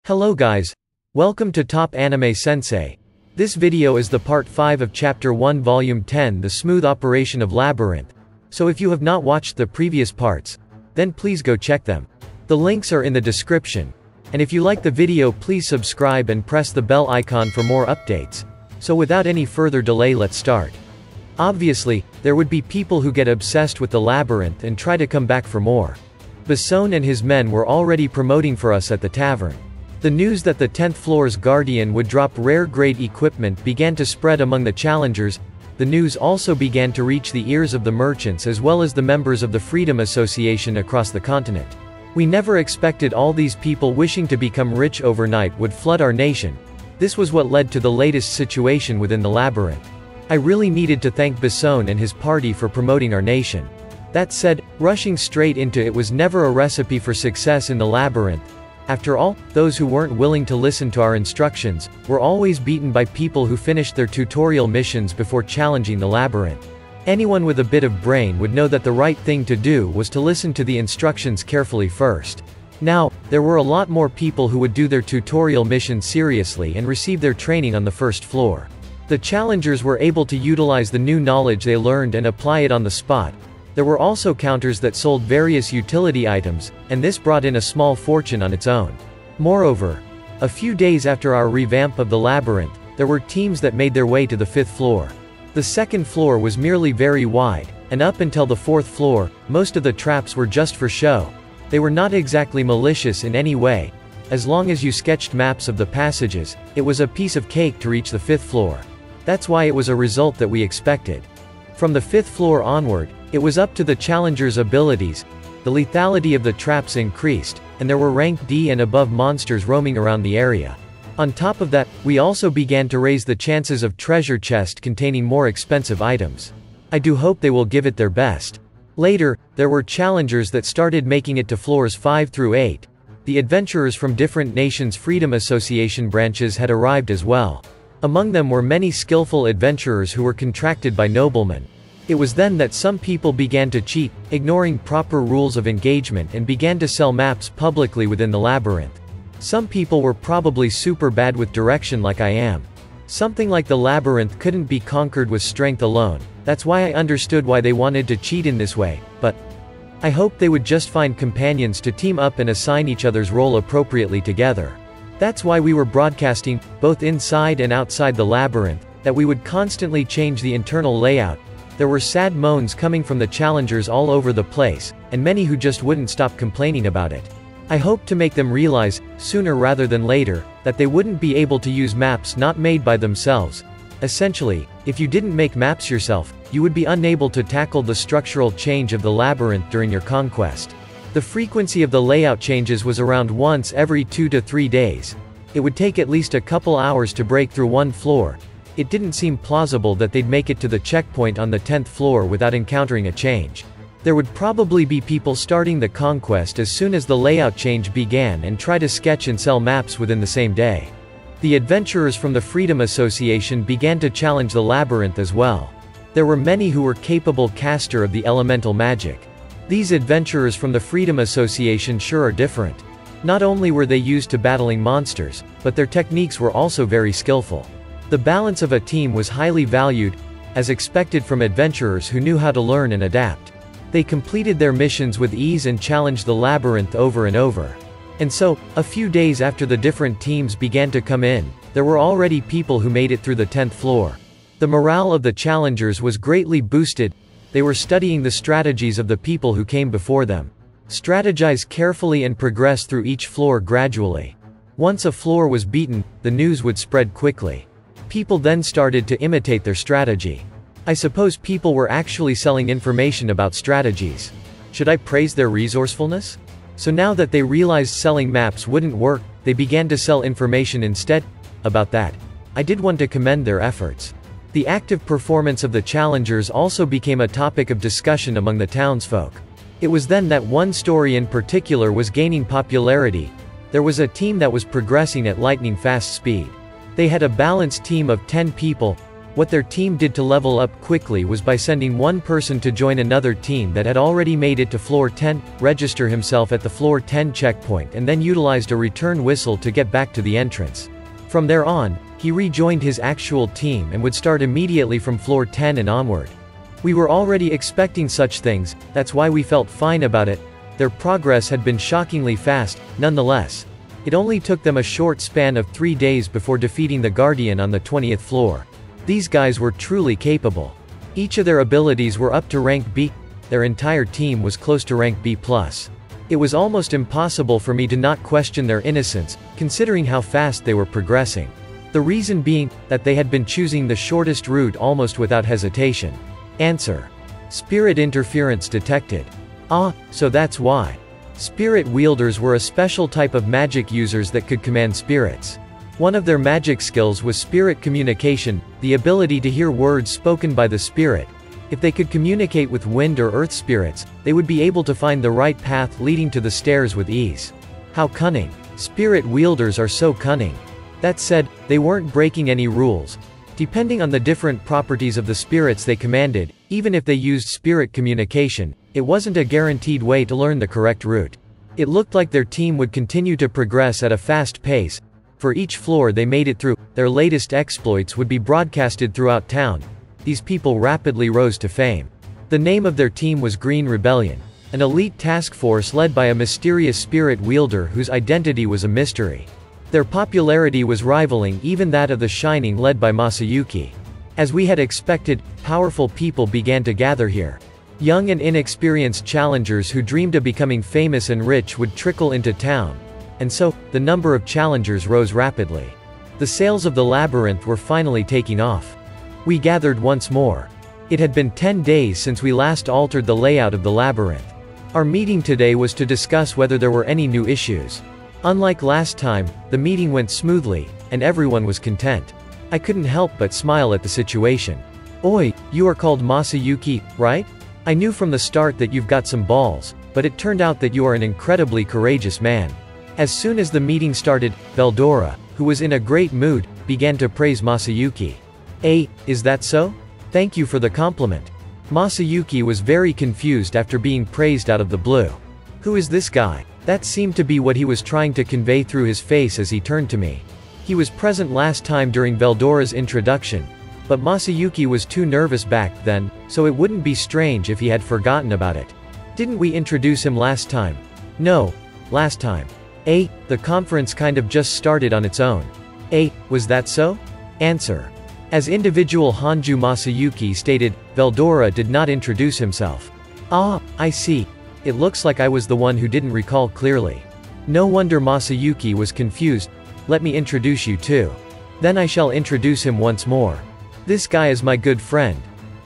Hello guys. Welcome to Top Anime Sensei. This video is the part 5 of chapter 1 volume 10, The Smooth Operation of Labyrinth. So if you have not watched the previous parts, then please go check them. The links are in the description. And if you like the video, please subscribe and press the bell icon for more updates. So without any further delay, let's start. Obviously, there would be people who get obsessed with the labyrinth and try to come back for more. Basone and his men were already promoting for us at the tavern. The news that the 10th floor's guardian would drop rare-grade equipment began to spread among the challengers. The news also began to reach the ears of the merchants as well as the members of the Freedom Association across the continent. We never expected all these people wishing to become rich overnight would flood our nation. This was what led to the latest situation within the labyrinth. I really needed to thank Basone and his party for promoting our nation. That said, rushing straight into it was never a recipe for success in the labyrinth. After all, those who weren't willing to listen to our instructions were always beaten by people who finished their tutorial missions before challenging the labyrinth. Anyone with a bit of brain would know that the right thing to do was to listen to the instructions carefully first. Now, there were a lot more people who would do their tutorial mission seriously and receive their training on the first floor. The challengers were able to utilize the new knowledge they learned and apply it on the spot. There were also counters that sold various utility items, and this brought in a small fortune on its own. Moreover, a few days after our revamp of the labyrinth, there were teams that made their way to the 5th floor. The 2nd floor was merely very wide, and up until the 4th floor, most of the traps were just for show. They were not exactly malicious in any way. As long as you sketched maps of the passages, it was a piece of cake to reach the 5th floor. That's why it was a result that we expected. From the 5th floor onward, it was up to the challengers' abilities. The lethality of the traps increased, and there were rank D and above monsters roaming around the area. On top of that, we also began to raise the chances of treasure chest containing more expensive items. I do hope they will give it their best. Later, there were challengers that started making it to floors 5 through 8. The adventurers from different nations' Freedom Association branches had arrived as well. Among them were many skillful adventurers who were contracted by noblemen. It was then that some people began to cheat, ignoring proper rules of engagement, and began to sell maps publicly within the labyrinth. Some people were probably super bad with direction like I am. Something like the labyrinth couldn't be conquered with strength alone. That's why I understood why they wanted to cheat in this way, but I hoped they would just find companions to team up and assign each other's role appropriately together. That's why we were broadcasting, both inside and outside the labyrinth, that we would constantly change the internal layout. There were sad moans coming from the challengers all over the place, and many who just wouldn't stop complaining about it. I hoped to make them realize, sooner rather than later, that they wouldn't be able to use maps not made by themselves. Essentially, if you didn't make maps yourself, you would be unable to tackle the structural change of the labyrinth during your conquest. The frequency of the layout changes was around once every 2 to 3 days. It would take at least a couple hours to break through one floor. It didn't seem plausible that they'd make it to the checkpoint on the 10th floor without encountering a change. There would probably be people starting the conquest as soon as the layout change began and try to sketch and sell maps within the same day. The adventurers from the Freedom Association began to challenge the labyrinth as well. There were many who were capable caster of the elemental magic. These adventurers from the Freedom Association sure are different. Not only were they used to battling monsters, but their techniques were also very skillful. The balance of a team was highly valued, as expected from adventurers who knew how to learn and adapt. They completed their missions with ease and challenged the labyrinth over and over. And so, a few days after the different teams began to come in, there were already people who made it through the 10th floor. The morale of the challengers was greatly boosted. They were studying the strategies of the people who came before them. Strategize carefully and progress through each floor gradually. Once a floor was beaten, the news would spread quickly. People then started to imitate their strategy. I suppose people were actually selling information about strategies. Should I praise their resourcefulness? So now that they realized selling maps wouldn't work, they began to sell information instead. About that, I did want to commend their efforts. The active performance of the challengers also became a topic of discussion among the townsfolk. It was then that one story in particular was gaining popularity. There was a team that was progressing at lightning fast speed. They had a balanced team of 10 people. What their team did to level up quickly was by sending one person to join another team that had already made it to floor 10, register himself at the floor 10 checkpoint and then utilized a return whistle to get back to the entrance. From there on, he rejoined his actual team and would start immediately from floor 10 and onward. We were already expecting such things, that's why we felt fine about it. Their progress had been shockingly fast, nonetheless. It only took them a short span of 3 days before defeating the Guardian on the 20th floor. These guys were truly capable. Each of their abilities were up to rank B. Their entire team was close to rank B+. It was almost impossible for me to not question their innocence, considering how fast they were progressing. The reason being, that they had been choosing the shortest route almost without hesitation. Answer. Spirit interference detected. Ah, so that's why. Spirit wielders were a special type of magic users that could command spirits. One of their magic skills was spirit communication, the ability to hear words spoken by the spirit. If they could communicate with wind or earth spirits, they would be able to find the right path leading to the stairs with ease. How cunning. Spirit wielders are so cunning. That said, they weren't breaking any rules. Depending on the different properties of the spirits they commanded, even if they used spirit communication, it wasn't a guaranteed way to learn the correct route. It looked like their team would continue to progress at a fast pace. For each floor they made it through, their latest exploits would be broadcasted throughout town. These people rapidly rose to fame. The name of their team was Green Rebellion, an elite task force led by a mysterious spirit wielder whose identity was a mystery. Their popularity was rivaling even that of the Shining led by Masayuki. As we had expected, powerful people began to gather here. Young and inexperienced challengers who dreamed of becoming famous and rich would trickle into town. And so, the number of challengers rose rapidly. The sales of the labyrinth were finally taking off. We gathered once more. It had been 10 days since we last altered the layout of the labyrinth. Our meeting today was to discuss whether there were any new issues. Unlike last time, the meeting went smoothly, and everyone was content. I couldn't help but smile at the situation. Oi, you are called Masayuki, right? I knew from the start that you've got some balls, but it turned out that you are an incredibly courageous man. As soon as the meeting started, Veldora, who was in a great mood, began to praise Masayuki. Is that so? Thank you for the compliment. Masayuki was very confused after being praised out of the blue. Who is this guy? That seemed to be what he was trying to convey through his face as he turned to me. He was present last time during Veldora's introduction, but Masayuki was too nervous back then, so it wouldn't be strange if he had forgotten about it. Didn't we introduce him last time? No. Last time. The conference kind of just started on its own. Was that so? Answer. As individual Hanju Masayuki stated, Veldora did not introduce himself. Ah, I see. It looks like I was the one who didn't recall clearly. No wonder Masayuki was confused. Let me introduce you too. Then I shall introduce him once more. This guy is my good friend.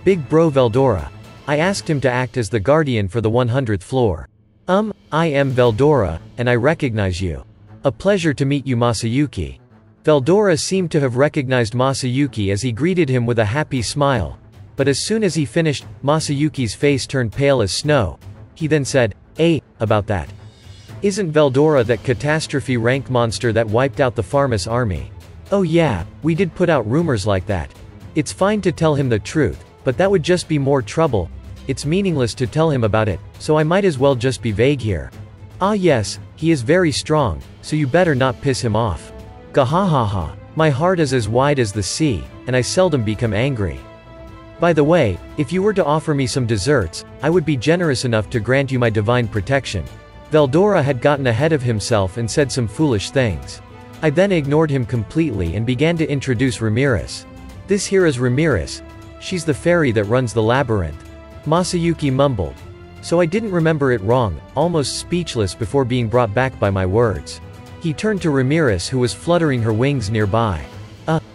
Big Bro Veldora. I asked him to act as the guardian for the 100th floor. I am Veldora, and I recognize you. A pleasure to meet you, Masayuki. Veldora seemed to have recognized Masayuki as he greeted him with a happy smile. But as soon as he finished, Masayuki's face turned pale as snow. He then said, about that. Isn't Veldora that catastrophe rank monster that wiped out the Pharmus army? Oh yeah, we did put out rumors like that. It's fine to tell him the truth, but that would just be more trouble. It's meaningless to tell him about it, so I might as well just be vague here. Ah yes, he is very strong, so you better not piss him off. Gahahaha. My heart is as wide as the sea, and I seldom become angry. By the way, if you were to offer me some desserts, I would be generous enough to grant you my divine protection. Veldora had gotten ahead of himself and said some foolish things. I then ignored him completely and began to introduce Ramirez. This here is Ramirez. She's the fairy that runs the labyrinth. Masayuki mumbled. So I didn't remember it wrong, almost speechless before being brought back by my words. He turned to Ramirez, who was fluttering her wings nearby.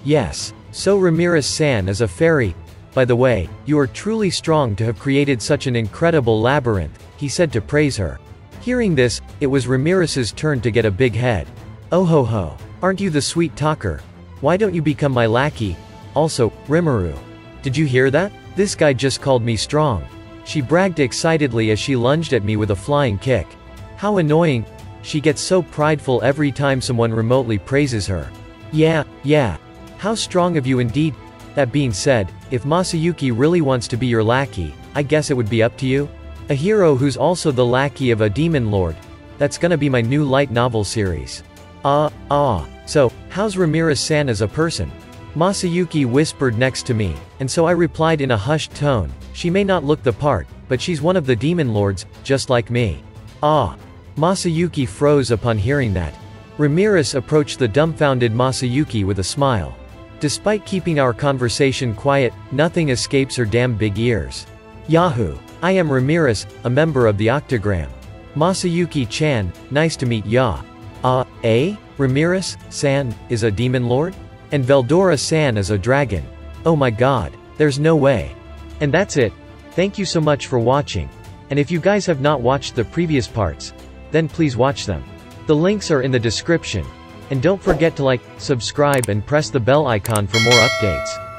Yes. So Ramirez-san is a fairy. By the way, you are truly strong to have created such an incredible labyrinth, he said to praise her. Hearing this, it was Ramirez's turn to get a big head. Oh ho ho. Aren't you the sweet talker? Why don't you become my lackey? Also, Rimuru. Did you hear that? This guy just called me strong. She bragged excitedly as she lunged at me with a flying kick. How annoying. She gets so prideful every time someone remotely praises her. Yeah. How strong of you indeed. That being said, if Masayuki really wants to be your lackey, I guess it would be up to you? A hero who's also the lackey of a demon lord. That's gonna be my new light novel series. So, how's Ramirez-san as a person? Masayuki whispered next to me, and so I replied in a hushed tone, she may not look the part, but she's one of the demon lords, just like me. Masayuki froze upon hearing that. Ramirez approached the dumbfounded Masayuki with a smile. Despite keeping our conversation quiet, nothing escapes her damn big ears. Yahoo! I am Ramirez, a member of the Octagram. Masayuki-chan, nice to meet ya. Ramirez-san, is a demon lord? And Veldora-san is a dragon. Oh my god. There's no way. And that's it. Thank you so much for watching. And if you guys have not watched the previous parts, then please watch them. The links are in the description. And don't forget to like, subscribe and press the bell icon for more updates.